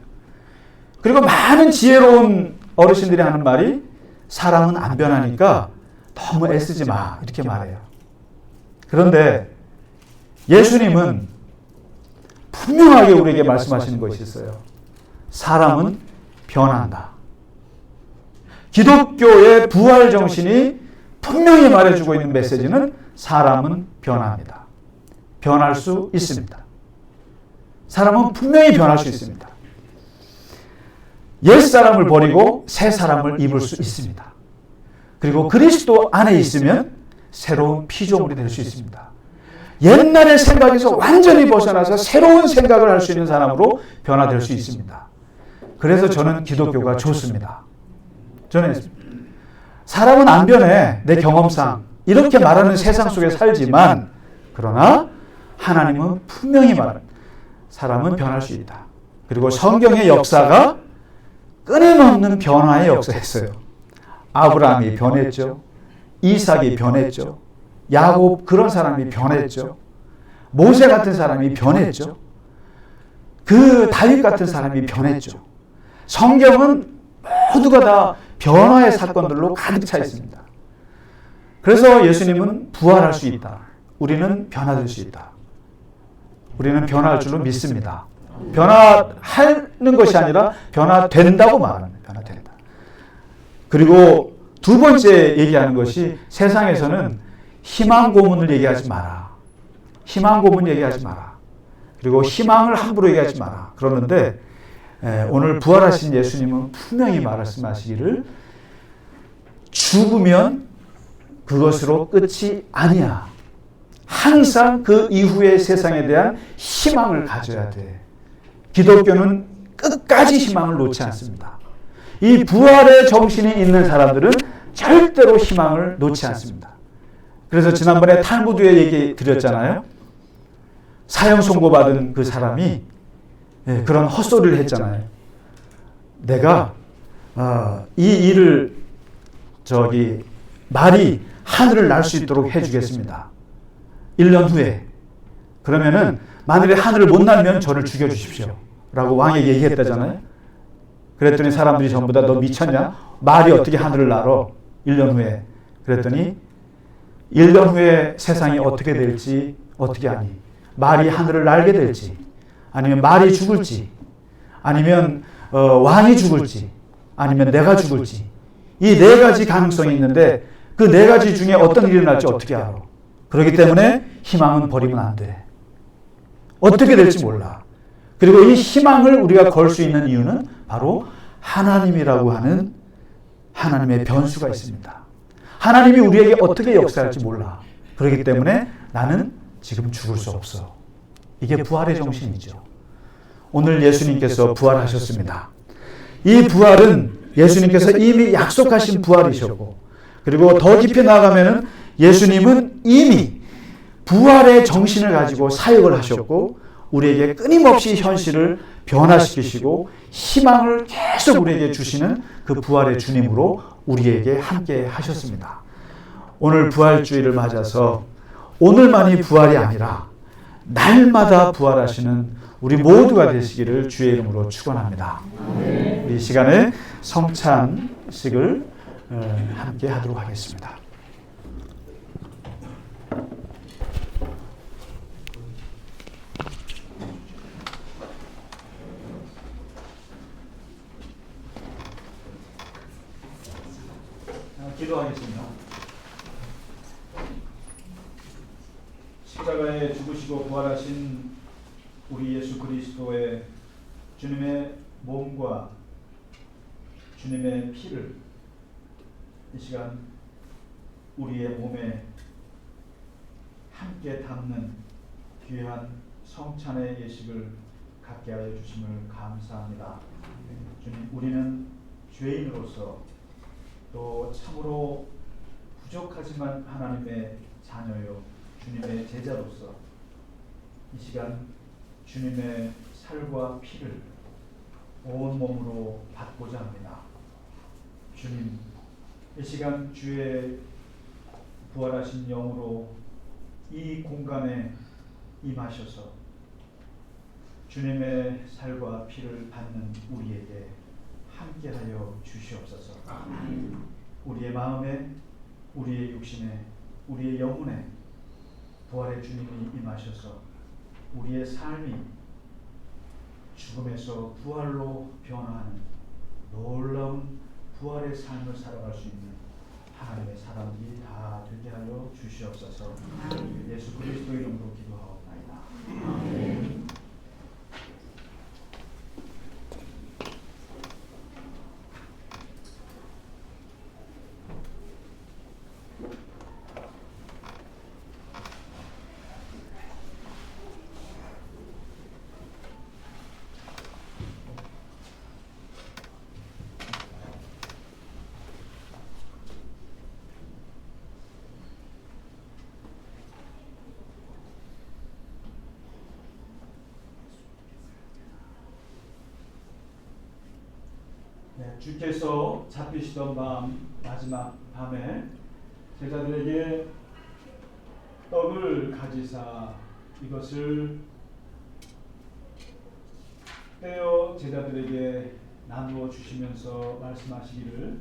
그리고 많은 지혜로운 어르신들이 하는 말이 사람은 안 변하니까 너무 애쓰지 마. 이렇게 말해요. 그런데 예수님은 분명하게 우리에게 말씀하시는 것이 있어요. 사람은 변한다. 기독교의 부활 정신이 분명히 말해주고 있는 메시지는 사람은 변합니다. 변할 수 있습니다. 사람은 분명히 변할 수 있습니다. 옛 사람을 버리고 새 사람을 입을 수 있습니다. 그리고 그리스도 안에 있으면 새로운 피조물이 될 수 있습니다. 옛날의 생각에서 완전히 벗어나서 새로운 생각을 할 수 있는 사람으로 변화될 수 있습니다. 그래서 저는 기독교가 좋습니다. 저는 사람은 안 변해. 내 경험상 이렇게 말하는 세상 속에 살지만, 그러나 하나님은 분명히 말합니다. 사람은 변할 수 있다. 그리고 성경의 역사가 끊임없는 변화의 역사였어요. 아브라함이 변했죠. 이삭이 변했죠. 야곱 그런 사람이 변했죠. 모세 같은 사람이 변했죠. 그 다윗 같은 사람이 변했죠. 성경은 모두가 다 변화의 사건들로 가득 차 있습니다. 그래서 예수님은 부활할 수 있다. 우리는 변화될 수 있다. 우리는 변화할 줄로 믿습니다. 변화하는 것이 아니라 변화된다고 말합니다. 변화된다. 그리고 두 번째 얘기하는 것이, 세상에서는 희망 고문을 얘기하지 마라. 희망 고문 얘기하지 마라. 그리고 희망을 함부로 얘기하지 마라. 그러는데 오늘 부활하신 예수님은 분명히 말씀하시기를, 죽으면 그것으로 끝이 아니야. 항상 그 이후의 세상에 대한 희망을 가져야 돼. 기독교는 끝까지 희망을 놓지 않습니다. 이 부활의 정신이 있는 사람들은 절대로 희망을 놓지 않습니다. 그래서 지난번에 탈무드에 얘기 드렸잖아요. 사형 선고받은 그 사람이 그런 헛소리를 했잖아요. 내가 이 일을 말이 하늘을 날 수 있도록 해주겠습니다. 1년 후에. 그러면은 만일에 하늘을 못 날면 저를 죽여주십시오 라고 왕에게 얘기했다잖아요. 그랬더니 사람들이 전부 다 너 미쳤냐? 말이 어떻게 하늘을 날어? 1년 후에. 그랬더니 1년 후에 세상이 어떻게 될지 어떻게 아니? 말이 하늘을 날게 될지, 아니면 말이 죽을지, 아니면 왕이 죽을지, 아니면 내가 죽을지, 이 네 가지 가능성이 있는데 그 네 가지 중에 어떤 일이 날지 어떻게 알아? 그렇기 때문에 희망은 버리면 안 돼. 어떻게 될지 몰라. 그리고 이 희망을 우리가 걸 수 있는 이유는 바로 하나님이라고 하는 하나님의 변수가 있습니다. 하나님이 우리에게 어떻게 역사할지 몰라. 그렇기 때문에 나는 지금 죽을 수 없어. 이게 부활의 정신이죠. 오늘 예수님께서 부활하셨습니다. 이 부활은 예수님께서 이미 약속하신 부활이셨고, 그리고 더 깊이 나아가면은 예수님은 이미 부활의 정신을 가지고 사역을 하셨고, 우리에게 끊임없이 현실을 변화시키시고 희망을 계속 우리에게 주시는 그 부활의 주님으로 우리에게 함께 하셨습니다. 오늘 부활주의를 맞아서 오늘만이 부활이 아니라 날마다 부활하시는 우리 모두가 되시기를 주의 이름으로 축원합니다. 이 시간에 성찬식을 함께 하도록 하겠습니다. 기도하겠습니다. 십자가에 죽으시고 부활하신 우리 예수 그리스도의 주님의 몸과 주님의 피를 이 시간 우리의 몸에 함께 담는 귀한 성찬의 예식을 갖게 하여 주심을 감사합니다. 주님, 우리는 죄인으로서 또 참으로 부족하지만 하나님의 자녀요 주님의 제자로서 이 시간 주님의 살과 피를 온몸으로 받고자 합니다. 주님, 이 시간 주의 부활하신 영으로 이 공간에 임하셔서 주님의 살과 피를 받는 우리에게 함께하여 주시옵소서. 우리의 마음에, 우리의 육신에, 우리의 영혼에 부활의 주님이 임하셔서 우리의 삶이 죽음에서 부활로 변화하는 놀라운 부활의 삶을 살아갈 수 있는 하나님의 사람들이 다 되게 하여 주시옵소서. 예수 그리스도 이름으로 기도하옵나이다. 아멘. 주께서 잡히시던 마지막 밤에 제자들에게 떡을 가지사 이것을 떼어 제자들에게 나누어 주시면서 말씀하시기를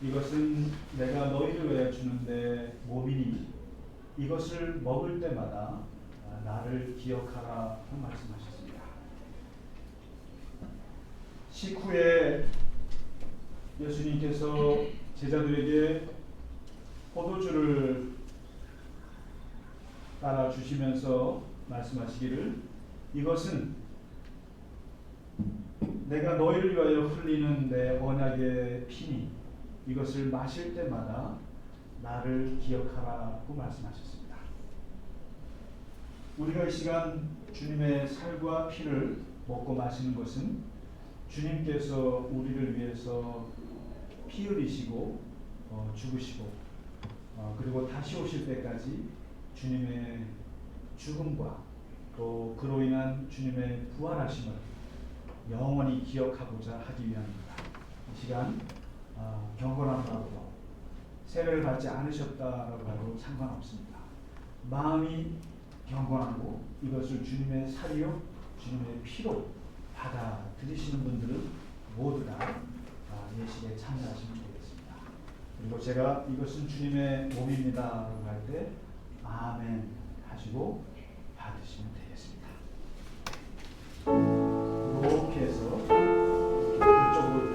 이것은 내가 너희를 위하여 주는데 몸이니 이것을 먹을 때마다 나를 기억하라 고 말씀하셨습니다. 식후에 예수님께서 제자들에게 포도주를 따라 주시면서 말씀하시기를 이것은 내가 너희를 위하여 흘리는 내 언약의 피니 이것을 마실 때마다 나를 기억하라고 말씀하셨습니다. 우리가 이 시간 주님의 살과 피를 먹고 마시는 것은 주님께서 우리를 위해서 피 흘리시고 죽으시고 그리고 다시 오실 때까지 주님의 죽음과 또 그로 인한 주님의 부활하심을 영원히 기억하고자 하기 위함입니다. 이 시간 경건함으로 세례를 받지 않으셨다라고 해도 상관없습니다. 마음이 경건하고 이것을 주님의 살이요 주님의 피로 받아들이시는 분들은 모두 다 예식에 참여하시면 되겠습니다. 그리고 제가 이것은 주님의 몸입니다라고 할 때 아멘 하시고 받으시면 되겠습니다. 이렇게 해서 이쪽으로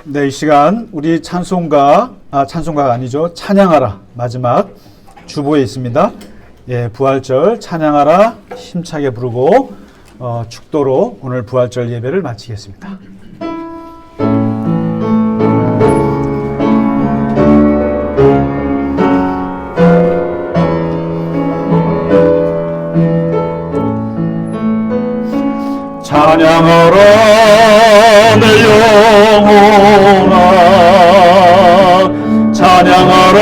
네, 이 시간 우리 찬송가가 아니죠. 찬양하라 마지막 주보에 있습니다. 예, 부활절 찬양하라 힘차게 부르고 축도로 오늘 부활절 예배를 마치겠습니다. 찬양하라 내 영혼아, 찬양하라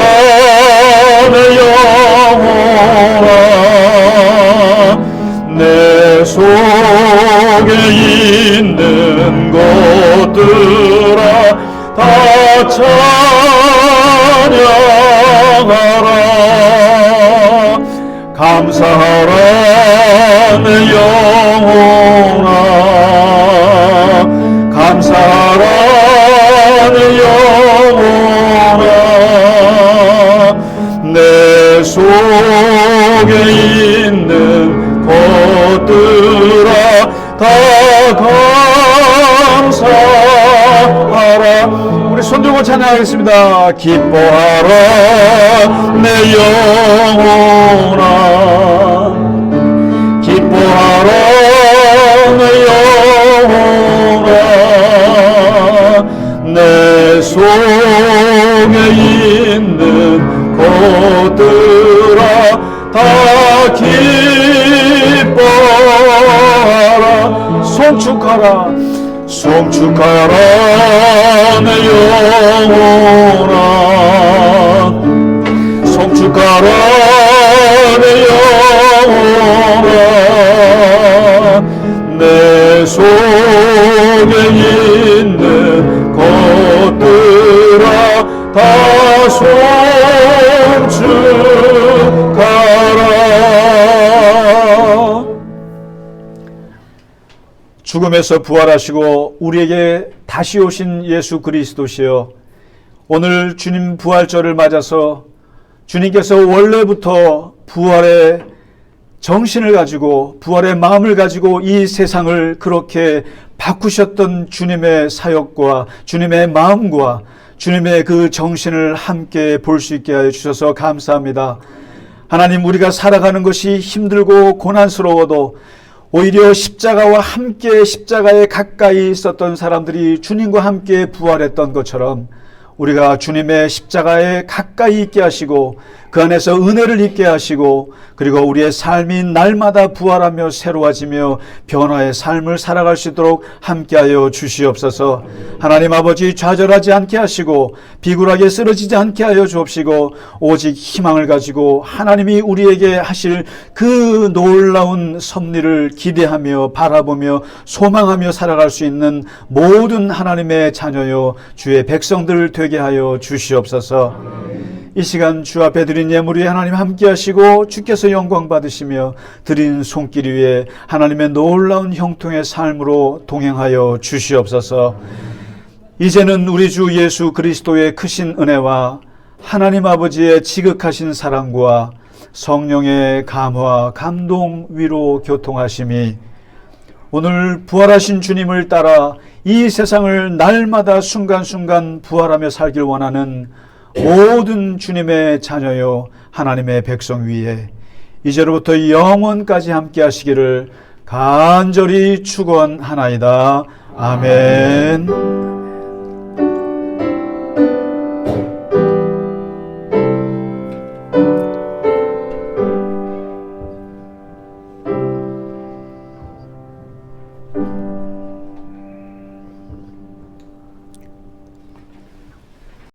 내 영혼아, 내 속에 있는 것들아 다 찬양하라. 감사하라 내 영혼아, 감사하라 내 영혼아, 내 속에 있는 것들아 다 감사하라. 우리 손들고 찬양하겠습니다. 기뻐하라 내 영혼아, 기뻐하라 내 영혼아, 내 속에 있는 것들아 다 기뻐하라. 송축하라, 송축하라 내 영혼아, 송축하라 내 영혼아, 내 속에 있는 것들아 다 송축하라. 죽음에서 부활하시고 우리에게 다시 오신 예수 그리스도시여, 오늘 주님 부활절을 맞아서 주님께서 원래부터 부활의 정신을 가지고 부활의 마음을 가지고 이 세상을 그렇게 바꾸셨던 주님의 사역과 주님의 마음과 주님의 그 정신을 함께 볼 수 있게 하여 주셔서 감사합니다. 하나님, 우리가 살아가는 것이 힘들고 고난스러워도 오히려 십자가와 함께 십자가에 가까이 있었던 사람들이 주님과 함께 부활했던 것처럼 우리가 주님의 십자가에 가까이 있게 하시고 그 안에서 은혜를 있게 하시고 그리고 우리의 삶이 날마다 부활하며 새로워지며 변화의 삶을 살아갈 수 있도록 함께하여 주시옵소서. 하나님 아버지, 좌절하지 않게 하시고 비굴하게 쓰러지지 않게 하여 주옵시고 오직 희망을 가지고 하나님이 우리에게 하실 그 놀라운 섭리를 기대하며 바라보며 소망하며 살아갈 수 있는 모든 하나님의 자녀요 주의 백성들 되게 하여 주시옵소서. 이 시간 주 앞에 드린 예물 위에 하나님 함께 하시고 주께서 영광 받으시며 드린 손길 위에 하나님의 놀라운 형통의 삶으로 동행하여 주시옵소서. 이제는 우리 주 예수 그리스도의 크신 은혜와 하나님 아버지의 지극하신 사랑과 성령의 감화, 감동, 위로, 교통하심이 오늘 부활하신 주님을 따라 이 세상을 날마다 순간순간 부활하며 살길 원하는 모든 주님의 자녀요 하나님의 백성 위에 이제로부터 영원까지 함께 하시기를 간절히 축원하나이다. 아멘.